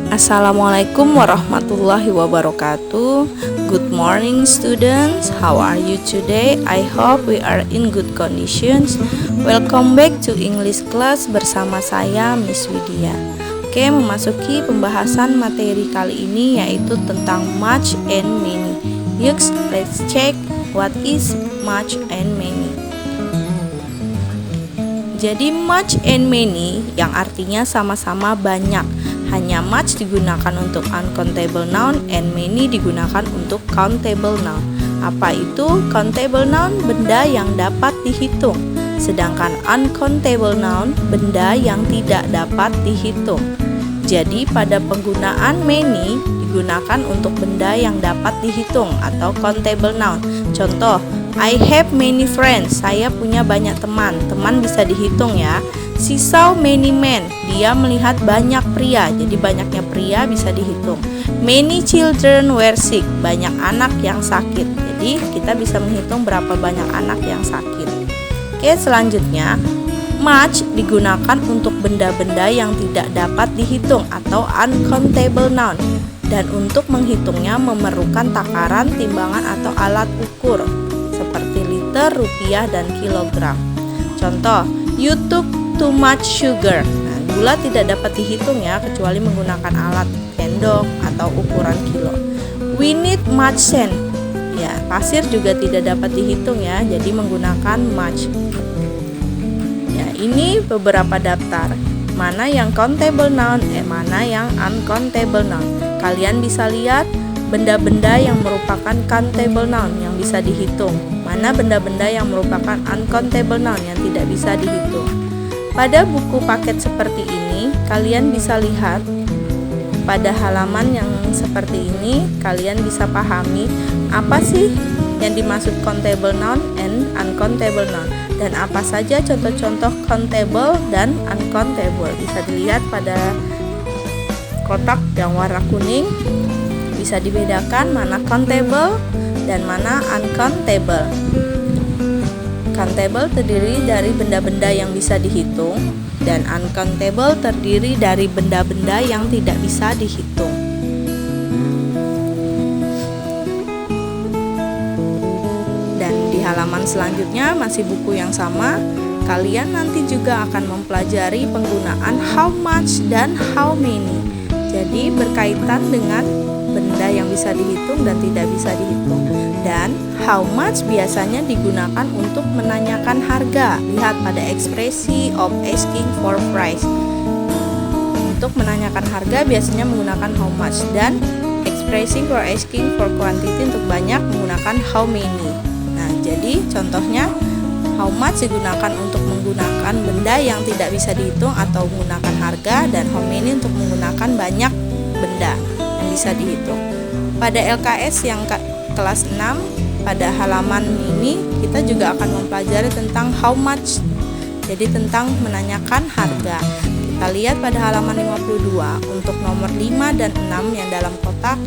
Assalamualaikum warahmatullahi wabarakatuh. Good morning students. How are you today? I hope we are in good conditions. Welcome back to English class bersama saya Miss Widya. Oke, memasuki pembahasan materi kali ini yaitu tentang much and many. Yuk, let's check what is much and many. Jadi much and many yang artinya sama-sama banyak. Hanya much digunakan untuk uncountable noun and many digunakan untuk countable noun. Apa itu countable noun? Benda yang dapat dihitung. Sedangkan uncountable noun, benda yang tidak dapat dihitung. Jadi pada penggunaan many digunakan untuk benda yang dapat dihitung atau countable noun. Contoh, I have many friends. Saya punya banyak teman. Teman bisa dihitung ya. She saw many men. Dia melihat banyak pria. Jadi banyaknya pria bisa dihitung. Many children were sick. Banyak anak yang sakit. Jadi kita bisa menghitung berapa banyak anak yang sakit. Oke, selanjutnya much digunakan untuk benda-benda yang tidak dapat dihitung atau uncountable noun. Dan untuk menghitungnya memerlukan takaran, timbangan atau alat ukur seperti liter, rupiah, dan kilogram. Contoh, you took too much sugar. Nah, gula tidak dapat dihitung ya kecuali menggunakan alat sendok atau ukuran kilo. We need much sand. Ya, pasir juga tidak dapat dihitung ya, jadi menggunakan much. Ya, ini beberapa daftar. Mana yang countable noun, mana yang uncountable noun. Kalian bisa lihat benda-benda yang merupakan countable noun yang bisa dihitung. Mana benda-benda yang merupakan uncountable noun yang tidak bisa dihitung. Pada buku paket seperti ini, kalian bisa lihat pada halaman yang seperti ini, kalian bisa pahami apa sih yang dimaksud countable noun and uncountable noun, dan apa saja contoh-contoh countable dan uncountable. Bisa dilihat pada kotak yang warna kuning, bisa dibedakan mana countable dan mana uncountable. Countable terdiri dari benda-benda yang bisa dihitung dan uncountable terdiri dari benda-benda yang tidak bisa dihitung. Dan di halaman selanjutnya masih buku yang sama, kalian nanti juga akan mempelajari penggunaan how much dan how many. Jadi berkaitan dengan benda yang bisa dihitung dan tidak bisa dihitung. Dan how much biasanya digunakan untuk menanyakan harga. Lihat pada ekspresi of asking for price. Untuk menanyakan harga biasanya menggunakan how much, dan expressing for asking for quantity untuk banyak menggunakan how many. Nah, jadi contohnya how much digunakan untuk menggunakan benda yang tidak bisa dihitung atau menggunakan harga, dan how many untuk menggunakan banyak benda yang bisa dihitung. Pada LKS yang kelas 6 pada halaman ini kita juga akan mempelajari tentang how much. Jadi tentang menanyakan harga. Kita lihat pada halaman 52 untuk nomor 5 dan 6 yang dalam kotak.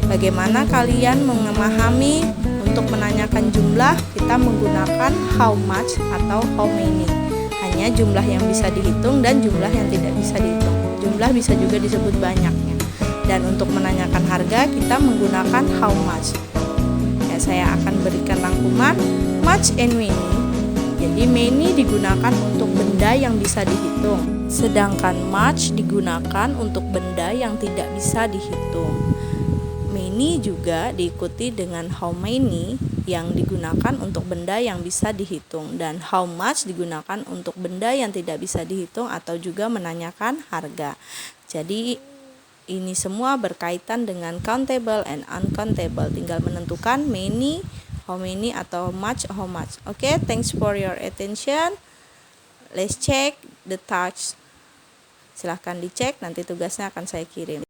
Bagaimana kalian memahami untuk menanyakan jumlah kita menggunakan how much atau how many. Hanya jumlah yang bisa dihitung dan jumlah yang tidak bisa dihitung. Jumlah bisa juga disebut banyaknya. Dan untuk menanyakan harga kita menggunakan how much. Saya akan berikan rangkuman much and many. Jadi many digunakan untuk benda yang bisa dihitung, sedangkan much digunakan untuk benda yang tidak bisa dihitung. Many juga diikuti dengan how many yang digunakan untuk benda yang bisa dihitung, dan how much digunakan untuk benda yang tidak bisa dihitung atau juga menanyakan harga. Jadi ini semua berkaitan dengan countable and uncountable. Tinggal menentukan many, how many, atau much, how much. Okay, thanks for your attention. Let's check the task. Silahkan dicek, nanti tugasnya akan saya kirim.